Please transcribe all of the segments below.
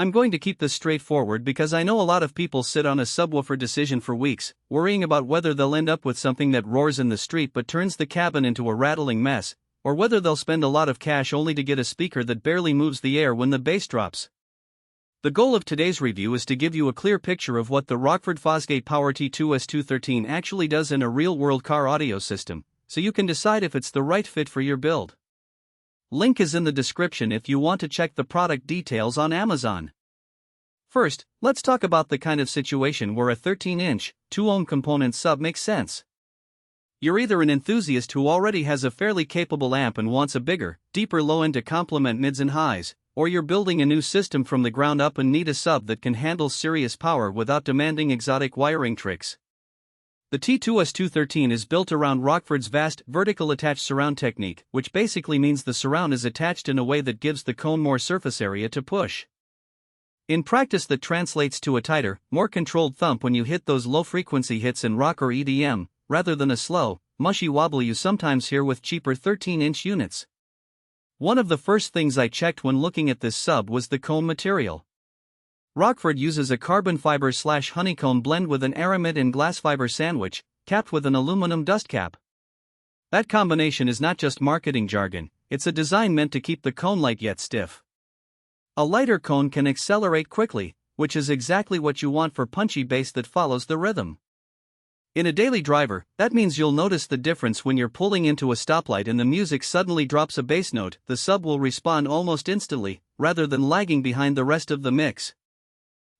I'm going to keep this straightforward because I know a lot of people sit on a subwoofer decision for weeks, worrying about whether they'll end up with something that roars in the street but turns the cabin into a rattling mess, or whether they'll spend a lot of cash only to get a speaker that barely moves the air when the bass drops. The goal of today's review is to give you a clear picture of what the Rockford Fosgate Power T2S2 13 actually does in a real-world car audio system, so you can decide if it's the right fit for your build. Link is in the description if you want to check the product details on Amazon. First, let's talk about the kind of situation where a 13-inch, 2-ohm component sub makes sense. You're either an enthusiast who already has a fairly capable amp and wants a bigger, deeper low end to complement mids and highs, or you're building a new system from the ground up and need a sub that can handle serious power without demanding exotic wiring tricks. The T2S2 13 is built around Rockford's vast, vertical attached surround technique, which basically means the surround is attached in a way that gives the cone more surface area to push. In practice, that translates to a tighter, more controlled thump when you hit those low-frequency hits in rock or EDM, rather than a slow, mushy wobble you sometimes hear with cheaper 13-inch units. One of the first things I checked when looking at this sub was the cone material. Rockford uses a carbon fiber/honeycomb blend with an aramid and glass fiber sandwich, capped with an aluminum dust cap. That combination is not just marketing jargon, it's a design meant to keep the cone light yet stiff. A lighter cone can accelerate quickly, which is exactly what you want for punchy bass that follows the rhythm. In a daily driver, that means you'll notice the difference when you're pulling into a stoplight and the music suddenly drops a bass note. The sub will respond almost instantly, rather than lagging behind the rest of the mix.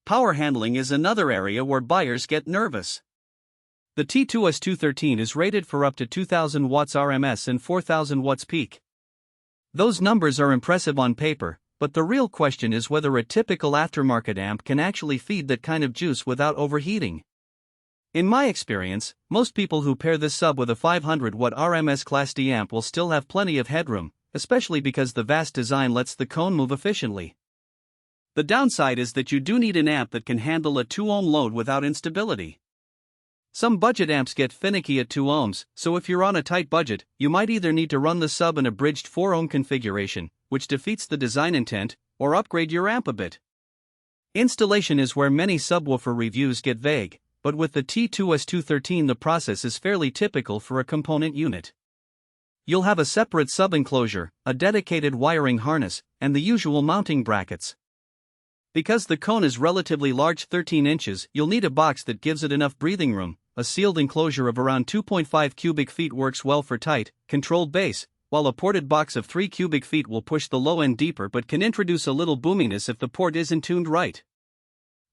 Power handling is another area where buyers get nervous. The T2S2 13 is rated for up to 2000 watts RMS and 4000 watts peak. Those numbers are impressive on paper, but the real question is whether a typical aftermarket amp can actually feed that kind of juice without overheating. In my experience, most people who pair this sub with a 500 watt RMS Class D amp will still have plenty of headroom, especially because the vast design lets the cone move efficiently. The downside is that you do need an amp that can handle a 2-ohm load without instability. Some budget amps get finicky at 2 ohms, so if you're on a tight budget, you might either need to run the sub in a bridged 4-ohm configuration, which defeats the design intent, or upgrade your amp a bit. Installation is where many subwoofer reviews get vague, but with the T2S2 13 the process is fairly typical for a component unit. You'll have a separate sub enclosure, a dedicated wiring harness, and the usual mounting brackets. Because the cone is relatively large, 13 inches, you'll need a box that gives it enough breathing room. A sealed enclosure of around 2.5 cubic feet works well for tight, controlled bass, while a ported box of 3 cubic feet will push the low end deeper but can introduce a little boominess if the port isn't tuned right.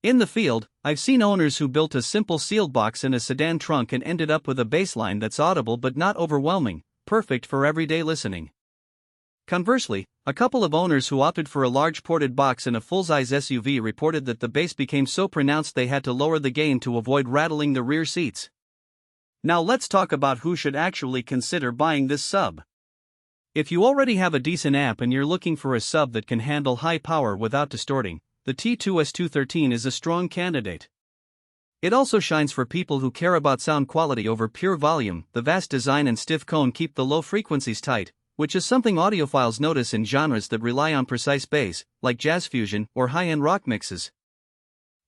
In the field, I've seen owners who built a simple sealed box in a sedan trunk and ended up with a bassline that's audible but not overwhelming, perfect for everyday listening. Conversely, a couple of owners who opted for a large ported box in a full-size SUV reported that the bass became so pronounced they had to lower the gain to avoid rattling the rear seats. Now let's talk about who should actually consider buying this sub. If you already have a decent amp and you're looking for a sub that can handle high power without distorting, the T2S2 13 is a strong candidate. It also shines for people who care about sound quality over pure volume. The vast design and stiff cone keep the low frequencies tight, which is something audiophiles notice in genres that rely on precise bass, like jazz fusion or high-end rock mixes.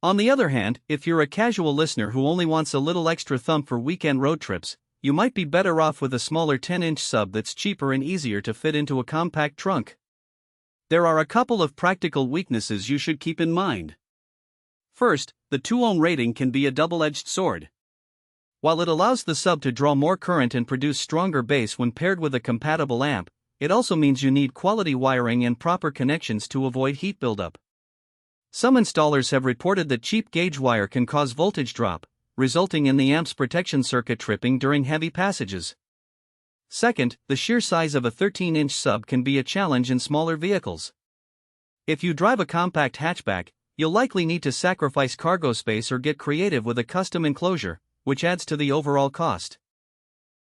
On the other hand, if you're a casual listener who only wants a little extra thump for weekend road trips, you might be better off with a smaller 10-inch sub that's cheaper and easier to fit into a compact trunk. There are a couple of practical weaknesses you should keep in mind. First, the 2-ohm rating can be a double-edged sword. While it allows the sub to draw more current and produce stronger bass when paired with a compatible amp, it also means you need quality wiring and proper connections to avoid heat buildup. Some installers have reported that cheap gauge wire can cause voltage drop, resulting in the amp's protection circuit tripping during heavy passages. Second, the sheer size of a 13-inch sub can be a challenge in smaller vehicles. If you drive a compact hatchback, you'll likely need to sacrifice cargo space or get creative with a custom enclosure, which adds to the overall cost.